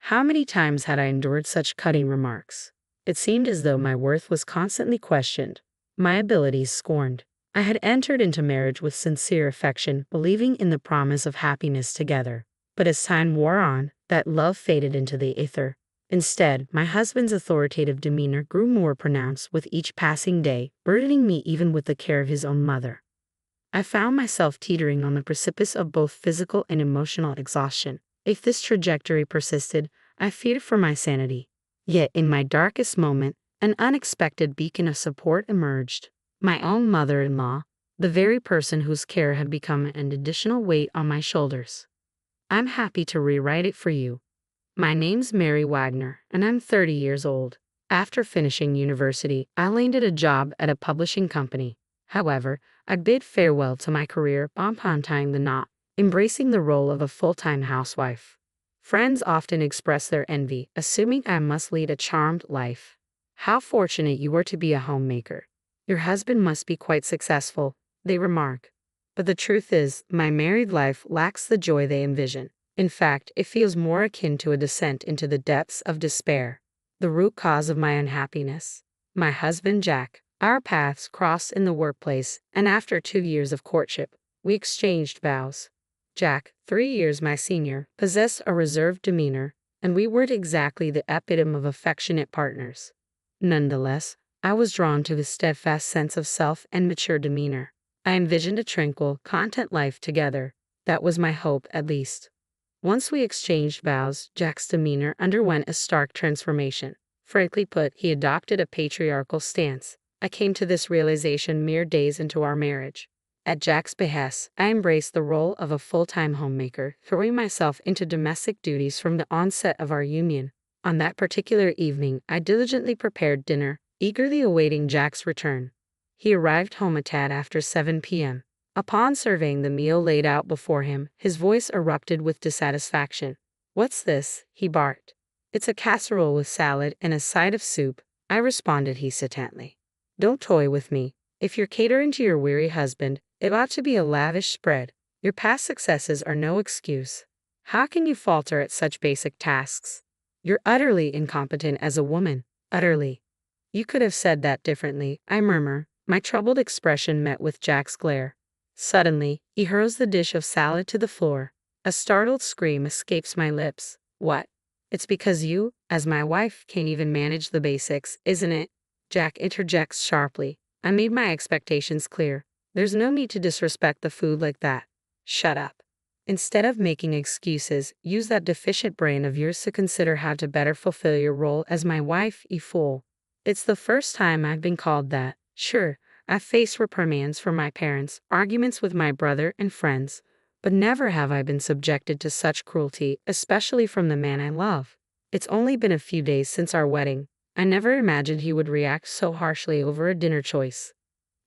How many times had I endured such cutting remarks? It seemed as though my worth was constantly questioned, my abilities scorned. I had entered into marriage with sincere affection, believing in the promise of happiness together. But as time wore on, that love faded into the ether. Instead, my husband's authoritative demeanor grew more pronounced with each passing day, burdening me even with the care of his own mother. I found myself teetering on the precipice of both physical and emotional exhaustion. If this trajectory persisted, I feared for my sanity. Yet in my darkest moment, an unexpected beacon of support emerged. My own mother-in-law, the very person whose care had become an additional weight on my shoulders. I'm happy to rewrite it for you. My name's Mary Wagner, and I'm 30 years old. After finishing university, I landed a job at a publishing company. However, I bid farewell to my career upon tying the knot, embracing the role of a full-time housewife. Friends often express their envy, assuming I must lead a charmed life. How fortunate you are to be a homemaker. Your husband must be quite successful, they remark. But the truth is, my married life lacks the joy they envision. In fact, it feels more akin to a descent into the depths of despair. The root cause of my unhappiness. My husband Jack. Our paths crossed in the workplace, and after 2 years of courtship, we exchanged vows. Jack, 3 years my senior, possessed a reserved demeanor, and we weren't exactly the epitome of affectionate partners. Nonetheless, I was drawn to his steadfast sense of self and mature demeanor. I envisioned a tranquil, content life together. That was my hope, at least. Once we exchanged vows, Jack's demeanor underwent a stark transformation. Frankly put, he adopted a patriarchal stance. I came to this realization mere days into our marriage. At Jack's behest, I embraced the role of a full-time homemaker, throwing myself into domestic duties from the onset of our union. On that particular evening, I diligently prepared dinner, eagerly awaiting Jack's return. He arrived home a tad after 7 p.m. Upon surveying the meal laid out before him, his voice erupted with dissatisfaction. "What's this?" he barked. "It's a casserole with salad and a side of soup," I responded hesitantly. "Don't toy with me. If you're catering to your weary husband, it ought to be a lavish spread. Your past successes are no excuse. How can you falter at such basic tasks? You're utterly incompetent as a woman. Utterly." "You could have said that differently," I murmur, my troubled expression met with Jack's glare. Suddenly, he hurls the dish of salad to the floor. A startled scream escapes my lips. "What? It's because you, as my wife, can't even manage the basics, isn't it?" Jack interjects sharply. I made my expectations clear. There's no need to disrespect the food like that. Shut up. Instead of making excuses, use that deficient brain of yours to consider how to better fulfill your role as my wife, you fool. It's the first time I've been called that. Sure, I've faced reprimands from my parents, arguments with my brother and friends, but never have I been subjected to such cruelty, especially from the man I love. It's only been a few days since our wedding. I never imagined he would react so harshly over a dinner choice.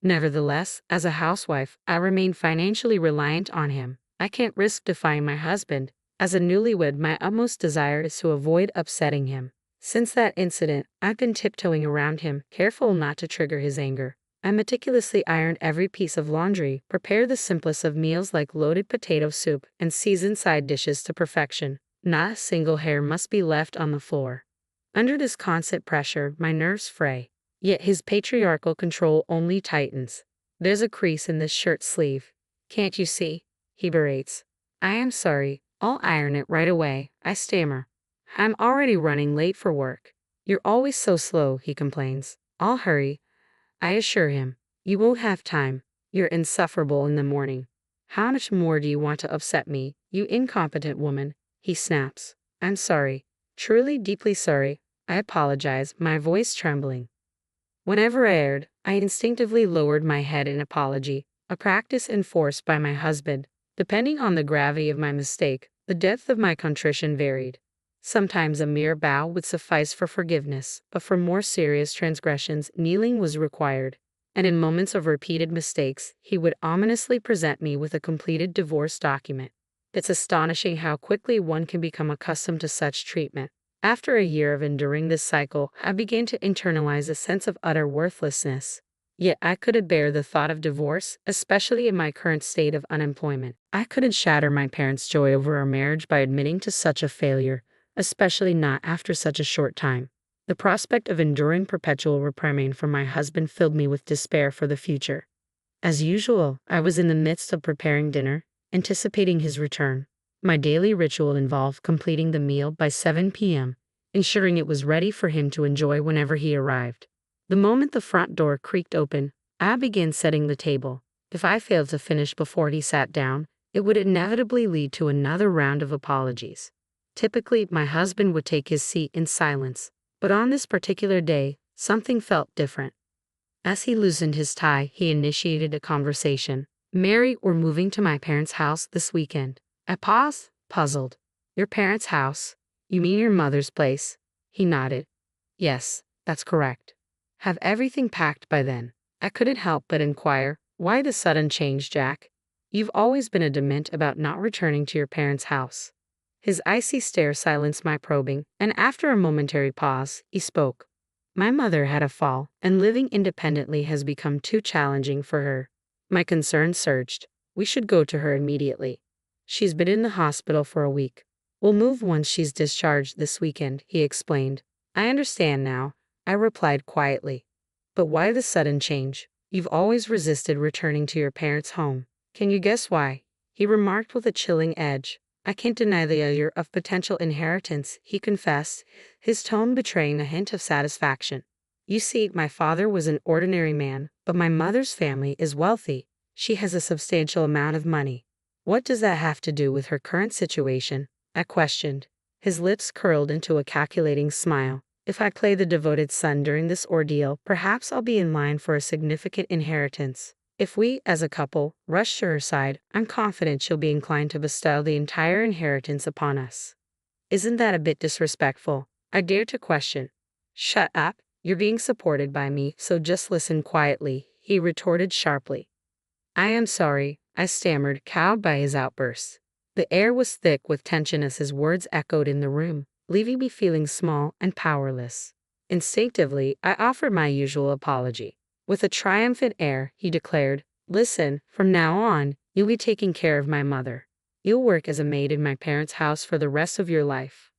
Nevertheless, as a housewife, I remain financially reliant on him. I can't risk defying my husband. As a newlywed, my utmost desire is to avoid upsetting him. Since that incident, I've been tiptoeing around him, careful not to trigger his anger. I meticulously ironed every piece of laundry, prepared the simplest of meals like loaded potato soup, and seasoned side dishes to perfection. Not a single hair must be left on the floor. Under this constant pressure, my nerves fray. Yet his patriarchal control only tightens. "There's a crease in this shirt sleeve. Can't you see?" he berates. "I am sorry. I'll iron it right away," I stammer. "I'm already running late for work." "You're always so slow," he complains. "I'll hurry," I assure him. "You won't have time. You're insufferable in the morning." "How much more do you want to upset me, you incompetent woman?" he snaps. "I'm sorry. Truly deeply sorry. I apologize," my voice trembling. Whenever I erred, I instinctively lowered my head in apology, a practice enforced by my husband. Depending on the gravity of my mistake, the depth of my contrition varied. Sometimes a mere bow would suffice for forgiveness, but for more serious transgressions, kneeling was required. And in moments of repeated mistakes, he would ominously present me with a completed divorce document. It's astonishing how quickly one can become accustomed to such treatment. After a year of enduring this cycle, I began to internalize a sense of utter worthlessness. Yet I couldn't bear the thought of divorce, especially in my current state of unemployment. I couldn't shatter my parents' joy over our marriage by admitting to such a failure. especially not after such a short time. The prospect of enduring perpetual reprimand from my husband filled me with despair for the future. As usual, I was in the midst of preparing dinner, anticipating his return. My daily ritual involved completing the meal by 7 p.m., ensuring it was ready for him to enjoy whenever he arrived. The moment the front door creaked open, I began setting the table. If I failed to finish before he sat down, it would inevitably lead to another round of apologies. Typically, my husband would take his seat in silence, but on this particular day, something felt different. As he loosened his tie, he initiated a conversation. "Mary, we're moving to my parents' house this weekend." I paused, puzzled. "Your parents' house? You mean your mother's place?" He nodded. "Yes, that's correct." "Have everything packed by then?" I couldn't help but inquire, "Why the sudden change, Jack? You've always been adamant about not returning to your parents' house." His icy stare silenced my probing, and after a momentary pause, he spoke. "My mother had a fall, and living independently has become too challenging for her." My concern surged. "We should go to her immediately. She's been in the hospital for a week. We'll move once she's discharged this weekend," he explained. "I understand now," I replied quietly. "But why the sudden change? You've always resisted returning to your parents' home." "Can you guess why?" he remarked with a chilling edge. "I can't deny the allure of potential inheritance," he confessed, his tone betraying a hint of satisfaction. "You see, my father was an ordinary man, but my mother's family is wealthy. She has a substantial amount of money." "What does that have to do with her current situation?" I questioned. His lips curled into a calculating smile. "If I play the devoted son during this ordeal, perhaps I'll be in line for a significant inheritance. If we, as a couple, rush to her side, I'm confident she'll be inclined to bestow the entire inheritance upon us." "Isn't that a bit disrespectful?" I dared to question. "Shut up. You're being supported by me, so just listen quietly," he retorted sharply. "I am sorry," I stammered, cowed by his outburst. The air was thick with tension as his words echoed in the room, leaving me feeling small and powerless. Instinctively, I offered my usual apology. With a triumphant air, he declared, "Listen, from now on, you'll be taking care of my mother. You'll work as a maid in my parents' house for the rest of your life."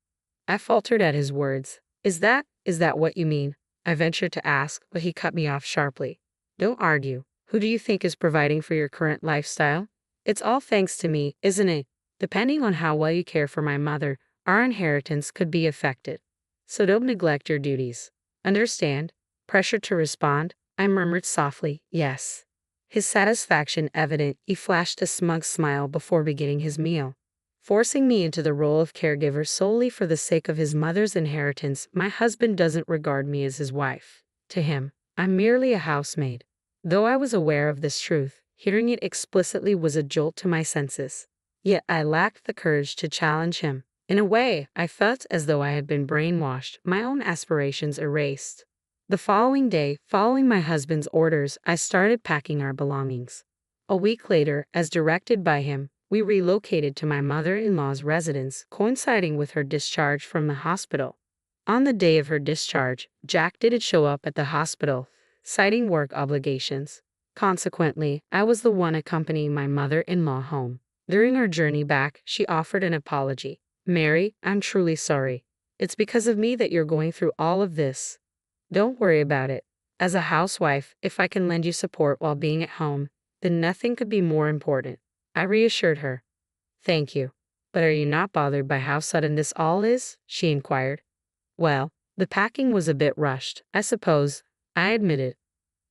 I faltered at his words. Is that what you mean?" I ventured to ask, but he cut me off sharply. "Don't argue. Who do you think is providing for your current lifestyle? It's all thanks to me, isn't it? Depending on how well you care for my mother, our inheritance could be affected. So don't neglect your duties. Understand?" Pressured to respond, I murmured softly, "Yes." His satisfaction evident, he flashed a smug smile before beginning his meal. Forcing me into the role of caregiver solely for the sake of his mother's inheritance, my husband doesn't regard me as his wife. To him, I'm merely a housemaid. Though I was aware of this truth, hearing it explicitly was a jolt to my senses. Yet I lacked the courage to challenge him. In a way, I felt as though I had been brainwashed, my own aspirations erased. The following day, following my husband's orders, I started packing our belongings. A week later, as directed by him, we relocated to my mother-in-law's residence, coinciding with her discharge from the hospital. On the day of her discharge, Jack didn't show up at the hospital, citing work obligations. Consequently, I was the one accompanying my mother-in-law home. During our journey back, she offered an apology. "Mary, I'm truly sorry. It's because of me that you're going through all of this. Don't worry about it. As a housewife, if I can lend you support while being at home, then nothing could be more important." I reassured her. "Thank you. But are you not bothered by how sudden this all is?" she inquired. "Well, the packing was a bit rushed, I suppose," I admitted.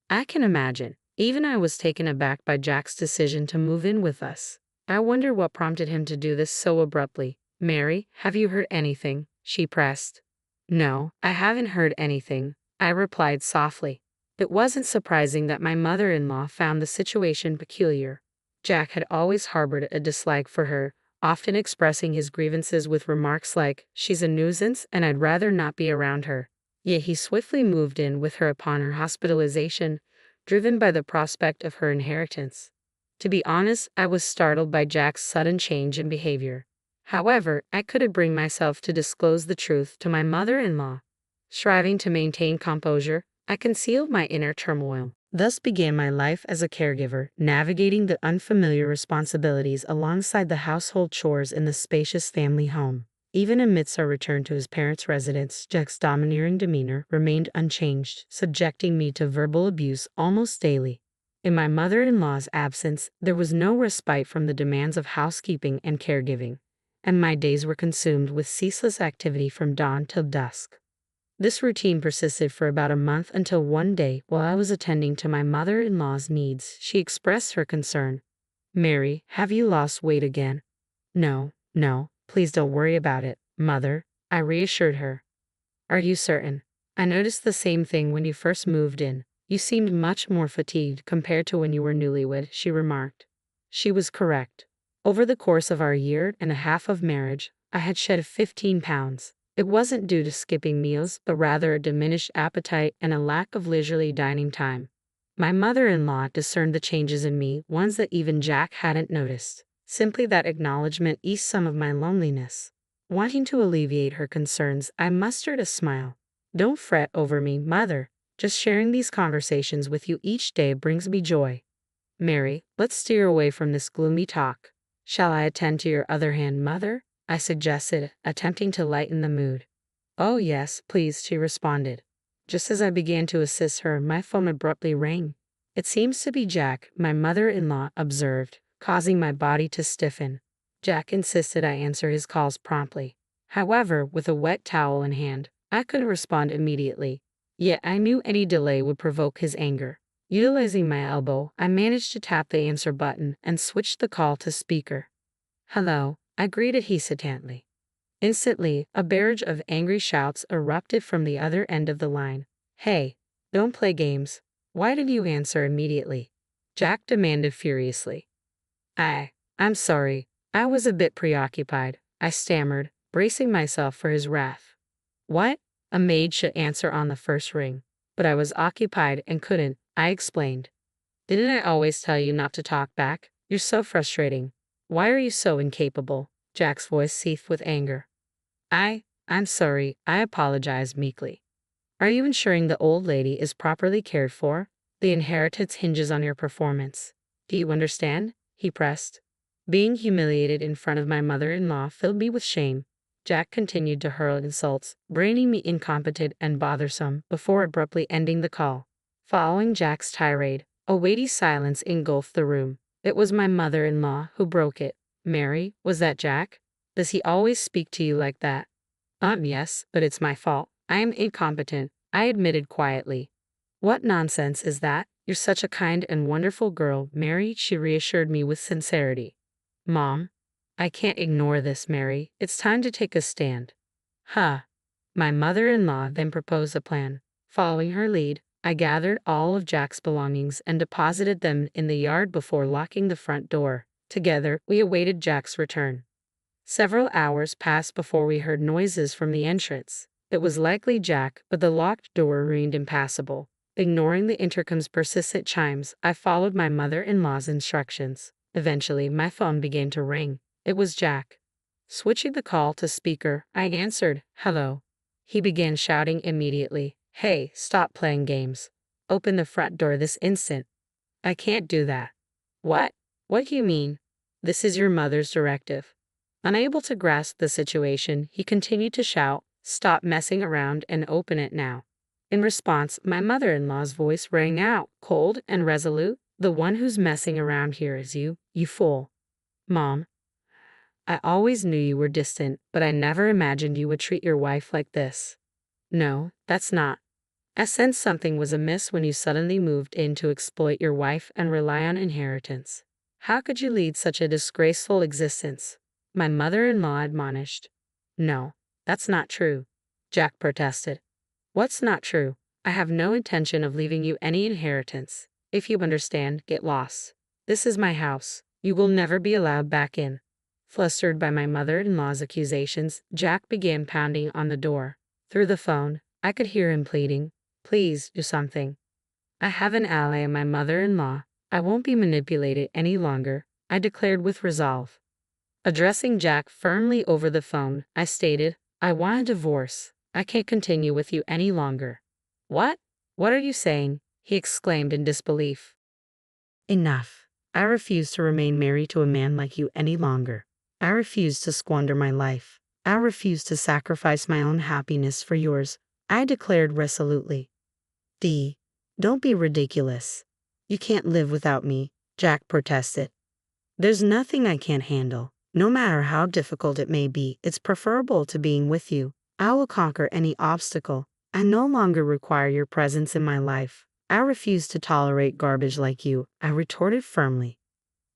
"I can imagine. Even I was taken aback by Jack's decision to move in with us. I wonder what prompted him to do this so abruptly." "Mary, have you heard anything?" she pressed. "No, I haven't heard anything," I replied softly. It wasn't surprising that my mother-in-law found the situation peculiar. Jack had always harbored a dislike for her, often expressing his grievances with remarks like, "She's a nuisance and I'd rather not be around her." Yet he swiftly moved in with her upon her hospitalization, driven by the prospect of her inheritance. To be honest, I was startled by Jack's sudden change in behavior. However, I couldn't bring myself to disclose the truth to my mother-in-law. Striving to maintain composure, I concealed my inner turmoil. Thus began my life as a caregiver, navigating the unfamiliar responsibilities alongside the household chores in the spacious family home. Even amidst our return to his parents' residence, Jack's domineering demeanor remained unchanged, subjecting me to verbal abuse almost daily. In my mother-in-law's absence, there was no respite from the demands of housekeeping and caregiving, and my days were consumed with ceaseless activity from dawn till dusk. This routine persisted for about a month until one day, while I was attending to my mother-in-law's needs, she expressed her concern. "Mary, have you lost weight again?" "No, no, please don't worry about it, Mother," I reassured her. "Are you certain? I noticed the same thing when you first moved in. You seemed much more fatigued compared to when you were newlywed," she remarked. She was correct. Over the course of our year and a half of marriage, I had shed 15 pounds. It wasn't due to skipping meals, but rather a diminished appetite and a lack of leisurely dining time. My mother-in-law discerned the changes in me, ones that even Jack hadn't noticed. Simply that acknowledgement eased some of my loneliness. Wanting to alleviate her concerns, I mustered a smile. "Don't fret over me, Mother. Just sharing these conversations with you each day brings me joy. Mary, let's steer away from this gloomy talk. Shall I attend to your other hand, Mother?" I suggested, attempting to lighten the mood. "Oh yes, please," she responded. Just as I began to assist her, my phone abruptly rang. "It seems to be Jack," my mother-in-law observed, causing my body to stiffen. Jack insisted I answer his calls promptly. However, with a wet towel in hand, I couldn't respond immediately. Yet I knew any delay would provoke his anger. Utilizing my elbow, I managed to tap the answer button and switched the call to speaker. "Hello," I greeted hesitantly. Instantly, a barrage of angry shouts erupted from the other end of the line. "Hey, don't play games. Why did you answer immediately?" Jack demanded furiously. I'm sorry. I was a bit preoccupied," I stammered, bracing myself for his wrath. "What? A maid should answer on the first ring. But I was occupied and couldn't," I explained. "Didn't I always tell you not to talk back? You're so frustrating. Why are you so incapable?" Jack's voice seethed with anger. I'm sorry," I apologized meekly. "Are you ensuring the old lady is properly cared for? The inheritance hinges on your performance. Do you understand?" he pressed. Being humiliated in front of my mother-in-law filled me with shame. Jack continued to hurl insults, branding me incompetent and bothersome, before abruptly ending the call. Following Jack's tirade, a weighty silence engulfed the room. It was my mother-in-law who broke it. "Mary, was that Jack? Does he always speak to you like that?" Yes, but it's my fault. I am incompetent," I admitted quietly. "What nonsense is that? You're such a kind and wonderful girl, Mary," she reassured me with sincerity. "Mom, I can't ignore this, Mary. It's time to take a stand." "Huh." My mother-in-law then proposed a plan. Following her lead, I gathered all of Jack's belongings and deposited them in the yard before locking the front door. Together, we awaited Jack's return. Several hours passed before we heard noises from the entrance. It was likely Jack, but the locked door remained impassable. Ignoring the intercom's persistent chimes, I followed my mother-in-law's instructions. Eventually, my phone began to ring. It was Jack. Switching the call to speaker, I answered, "Hello." He began shouting immediately, "Hey, stop playing games. Open the front door this instant." "I can't do that." "What? What do you mean?" "This is your mother's directive." Unable to grasp the situation, he continued to shout, "Stop messing around and open it now." In response, my mother-in-law's voice rang out, cold and resolute. "The one who's messing around here is you, you fool." "Mom, I always knew you were distant, but I never imagined you would treat your wife like this." "No, that's not. I sensed something was amiss when you suddenly moved in to exploit your wife and rely on inheritance. How could you lead such a disgraceful existence?" my mother-in-law admonished. "No, that's not true," Jack protested. "What's not true?" "I have no intention of leaving you any inheritance. If you understand, get lost. This is my house. You will never be allowed back in." Flustered by my mother-in-law's accusations, Jack began pounding on the door. Through the phone, I could hear him pleading, "Please, do something. I have an ally in my mother-in-law. I won't be manipulated any longer," I declared with resolve. Addressing Jack firmly over the phone, I stated, "I want a divorce. I can't continue with you any longer." "What? What are you saying?" he exclaimed in disbelief. "Enough. I refuse to remain married to a man like you any longer. I refuse to squander my life. I refuse to sacrifice my own happiness for yours, I declared resolutely. D. Don't be ridiculous. You can't live without me, Jack protested. There's nothing I can't handle. No matter how difficult it may be, it's preferable to being with you. I will conquer any obstacle. I no longer require your presence in my life. I refuse to tolerate garbage like you, I retorted firmly.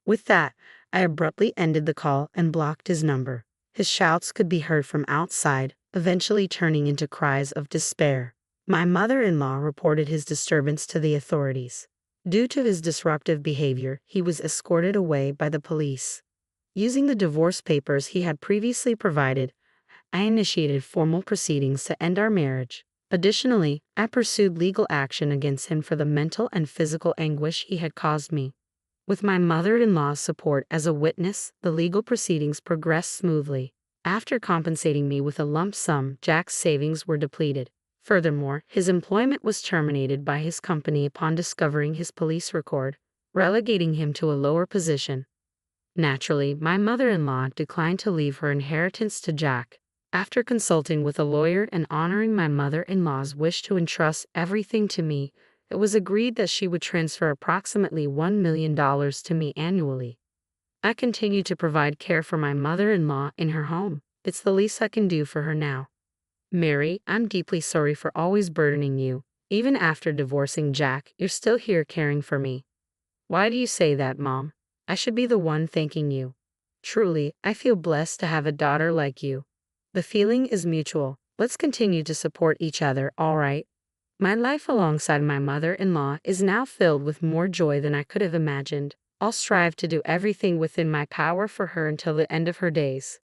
With that, I abruptly ended the call and blocked his number. His shouts could be heard from outside, eventually turning into cries of despair. My mother-in-law reported his disturbance to the authorities. Due to his disruptive behavior, he was escorted away by the police. Using the divorce papers he had previously provided, I initiated formal proceedings to end our marriage. Additionally, I pursued legal action against him for the mental and physical anguish he had caused me. With my mother-in-law's support as a witness, the legal proceedings progressed smoothly. After compensating me with a lump sum, Jack's savings were depleted. Furthermore, his employment was terminated by his company upon discovering his police record, relegating him to a lower position. Naturally, my mother-in-law declined to leave her inheritance to Jack. After consulting with a lawyer and honoring my mother-in-law's wish to entrust everything to me, it was agreed that she would transfer approximately $1 million to me annually. I continue to provide care for my mother-in-law in her home. It's the least I can do for her now. Mary, I'm deeply sorry for always burdening you. Even after divorcing Jack, you're still here caring for me. Why do you say that, Mom? I should be the one thanking you. Truly, I feel blessed to have a daughter like you. The feeling is mutual. Let's continue to support each other, all right? My life alongside my mother-in-law is now filled with more joy than I could have imagined. I'll strive to do everything within my power for her until the end of her days.